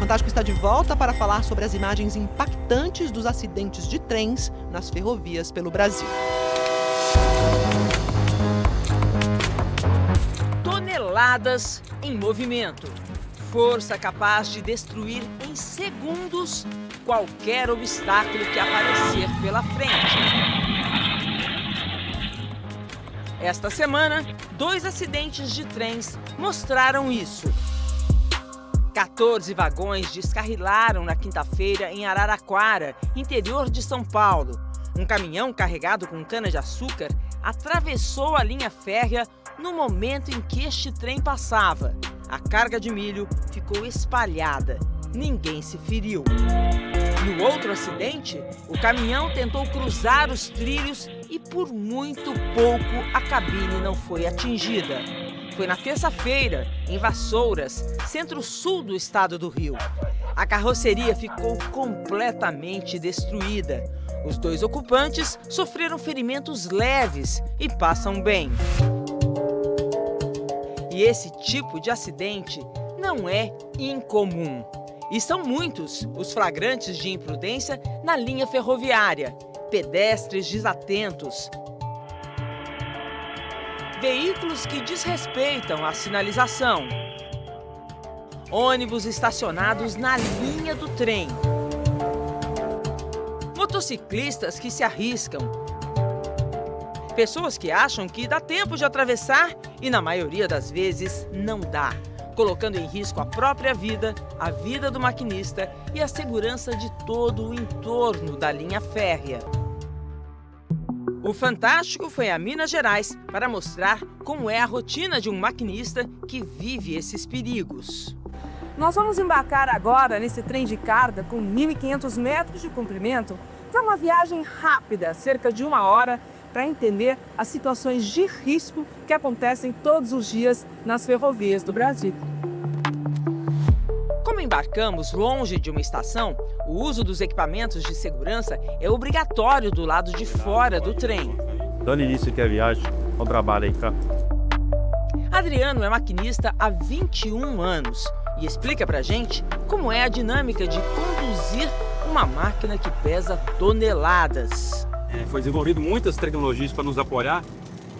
Fantástico está de volta para falar sobre as imagens impactantes dos acidentes de trens nas ferrovias pelo Brasil. Toneladas em movimento. Força capaz de destruir em segundos qualquer obstáculo que aparecer pela frente. Esta semana, 2 acidentes de trens mostraram isso. 14 vagões descarrilaram na quinta-feira em Araraquara, interior de São Paulo. Um caminhão carregado com cana-de-açúcar atravessou a linha férrea no momento em que este trem passava. A carga de milho ficou espalhada. Ninguém se feriu. No outro acidente, o caminhão tentou cruzar os trilhos e por muito pouco a cabine não foi atingida. Foi na terça-feira, em Vassouras, centro-sul do estado do Rio. A carroceria ficou completamente destruída. Os 2 ocupantes sofreram ferimentos leves e passam bem. E esse tipo de acidente não é incomum. E são muitos os flagrantes de imprudência na linha ferroviária. Pedestres desatentos, veículos que desrespeitam a sinalização, ônibus estacionados na linha do trem, motociclistas que se arriscam, pessoas que acham que dá tempo de atravessar e, na maioria das vezes, não dá, colocando em risco a própria vida, a vida do maquinista e a segurança de todo o entorno da linha férrea. O Fantástico foi a Minas Gerais para mostrar como é a rotina de um maquinista que vive esses perigos. Nós vamos embarcar agora nesse trem de carga com 1.500 metros de comprimento para uma viagem rápida, cerca de 1 hora, para entender as situações de risco que acontecem todos os dias nas ferrovias do Brasil. Como embarcamos longe de uma estação, o uso dos equipamentos de segurança é obrigatório do lado de fora do trem. Dando início aqui à viagem, ao trabalho aí, cara. Adriano é maquinista há 21 anos e explica pra gente como é a dinâmica de conduzir uma máquina que pesa toneladas. Foi desenvolvido muitas tecnologias para nos apoiar.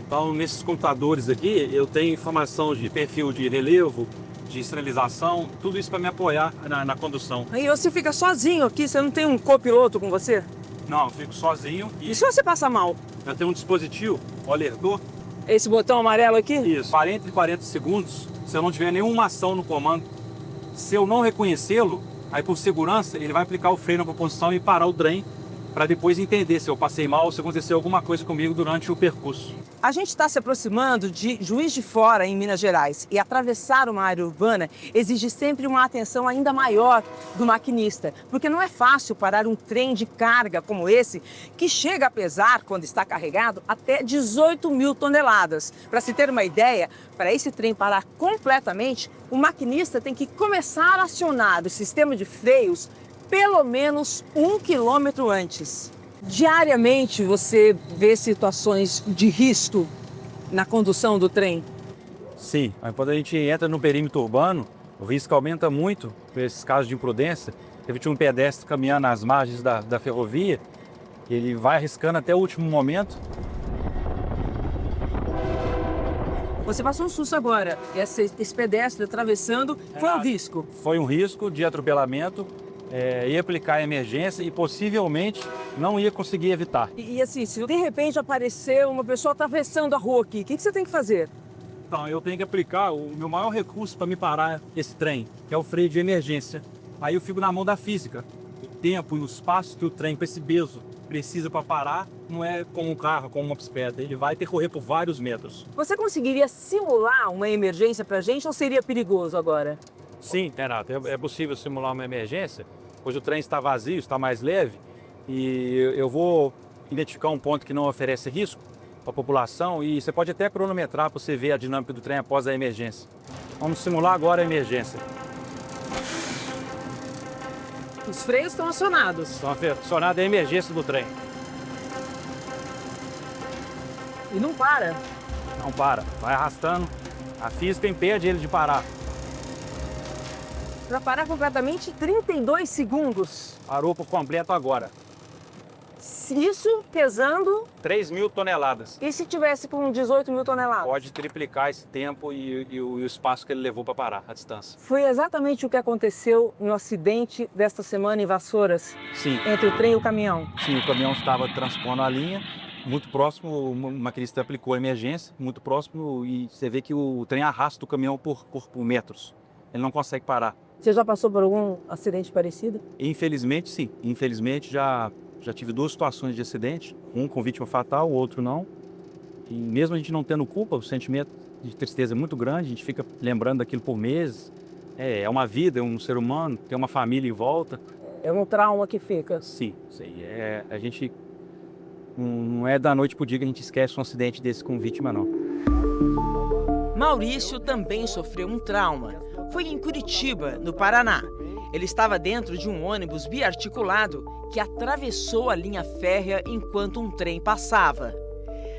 Então, nesses computadores aqui, eu tenho informação de perfil de relevo, de sinalização, tudo isso para me apoiar na condução. E você fica sozinho aqui? Você não tem um copiloto com você? Não, eu fico sozinho. E se você passar mal? Eu tenho um dispositivo, o alertou. Esse botão amarelo aqui? Isso, 40 e 40 segundos, se eu não tiver nenhuma ação no comando. Se eu não reconhecê-lo, aí por segurança, ele vai aplicar o freio na proposição e parar o trem para depois entender se eu passei mal ou se aconteceu alguma coisa comigo durante o percurso. A gente está se aproximando de Juiz de Fora, em Minas Gerais, e atravessar uma área urbana exige sempre uma atenção ainda maior do maquinista, porque não é fácil parar um trem de carga como esse, que chega a pesar, quando está carregado, até 18.000 toneladas. Para se ter uma ideia, para esse trem parar completamente, o maquinista tem que começar a acionar o sistema de freios pelo menos 1 quilômetro antes. Diariamente você vê situações de risco na condução do trem? Sim, mas quando a gente entra no perímetro urbano, o risco aumenta muito por esses casos de imprudência. Tinha um pedestre caminhando nas margens da ferrovia, ele vai arriscando até o último momento. Você passou um susto agora, esse pedestre atravessando, foi um risco? Foi um risco de atropelamento. Ia aplicar a emergência e possivelmente não ia conseguir evitar. E assim, se de repente aparecer uma pessoa atravessando a rua aqui, o que você tem que fazer? Então, eu tenho que aplicar o meu maior recurso para me parar esse trem, que é o freio de emergência. Aí eu fico na mão da física. O tempo e o espaço que o trem, com esse peso, precisa para parar, não é como um carro, como uma bicicleta. Ele vai ter que correr por vários metros. Você conseguiria simular uma emergência para a gente ou seria perigoso agora? Sim, Renato, é possível simular uma emergência, pois o trem está vazio, está mais leve, e eu vou identificar um ponto que não oferece risco para a população e você pode até cronometrar para você ver a dinâmica do trem após a emergência. Vamos simular agora a emergência. Os freios estão acionados. Estão acionados a emergência do trem. E não para? Não para, vai arrastando. A física impede ele de parar. Para parar completamente, 32 segundos. Parou por completo agora. Isso pesando. 3.000 toneladas. E se tivesse com 18 mil toneladas? Pode triplicar esse tempo e o espaço que ele levou para parar, a distância. Foi exatamente o que aconteceu no acidente desta semana em Vassouras? Sim. Entre o trem e o caminhão? Sim, o caminhão estava transpondo a linha, muito próximo, o maquinista aplicou a emergência, muito próximo, e você vê que o trem arrasta o caminhão por metros. Ele não consegue parar. Você já passou por algum acidente parecido? Infelizmente, sim. Infelizmente, já tive 2 situações de acidente, um com vítima fatal, o outro não. E mesmo a gente não tendo culpa, o sentimento de tristeza é muito grande, a gente fica lembrando daquilo por meses. É uma vida, é um ser humano, tem uma família em volta. É um trauma que fica. Sim, isso aí. A gente não é da noite pro dia que a gente esquece um acidente desse com vítima, não. Maurício também sofreu um trauma. Foi em Curitiba, no Paraná. Ele estava dentro de um ônibus biarticulado que atravessou a linha férrea enquanto um trem passava.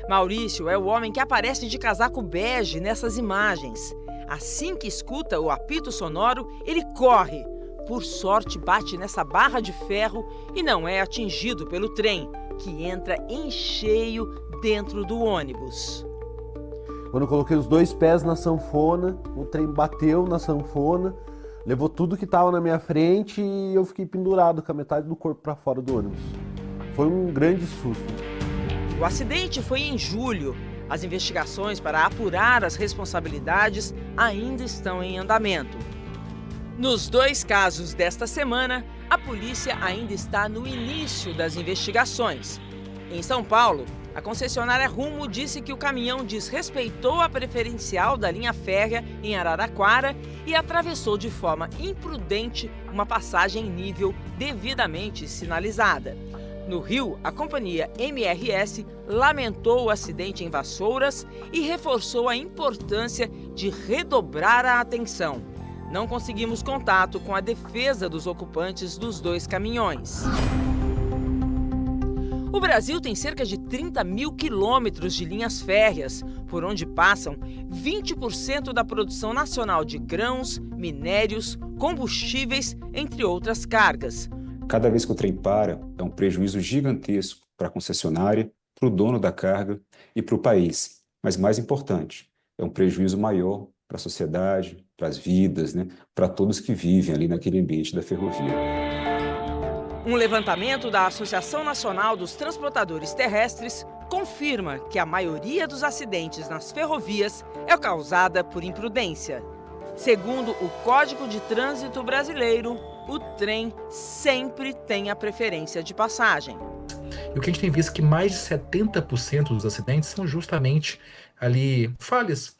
Maurício é o homem que aparece de casaco bege nessas imagens. Assim que escuta o apito sonoro, ele corre. Por sorte, bate nessa barra de ferro e não é atingido pelo trem, que entra em cheio dentro do ônibus. Quando eu coloquei os 2 pés na sanfona, o trem bateu na sanfona, levou tudo que estava na minha frente e eu fiquei pendurado com a metade do corpo para fora do ônibus. Foi um grande susto. O acidente foi em julho. As investigações para apurar as responsabilidades ainda estão em andamento. Nos 2 casos desta semana, a polícia ainda está no início das investigações. Em São Paulo, a concessionária Rumo disse que o caminhão desrespeitou a preferencial da linha férrea em Araraquara e atravessou de forma imprudente uma passagem em nível devidamente sinalizada. No Rio, a companhia MRS lamentou o acidente em Vassouras e reforçou a importância de redobrar a atenção. Não conseguimos contato com a defesa dos ocupantes dos 2 caminhões. O Brasil tem cerca de 30 mil quilômetros de linhas férreas, por onde passam 20% da produção nacional de grãos, minérios, combustíveis, entre outras cargas. Cada vez que o trem para, é um prejuízo gigantesco para a concessionária, para o dono da carga e para o país. Mas mais importante, é um prejuízo maior para a sociedade, para as vidas, para todos que vivem ali naquele ambiente da ferrovia. Um levantamento da Associação Nacional dos Transportadores Terrestres confirma que a maioria dos acidentes nas ferrovias é causada por imprudência. Segundo o Código de Trânsito Brasileiro, o trem sempre tem a preferência de passagem. E o que a gente tem visto é que mais de 70% dos acidentes são justamente ali falhas,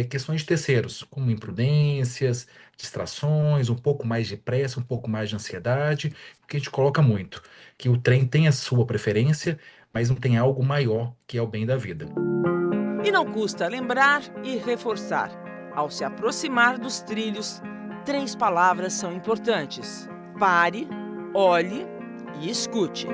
questões de terceiros, como imprudências, distrações, um pouco mais de pressa, um pouco mais de ansiedade, que a gente coloca muito, que o trem tem a sua preferência, mas não tem algo maior que é o bem da vida. E não custa lembrar e reforçar. Ao se aproximar dos trilhos, 3 palavras são importantes: pare, olhe e escute.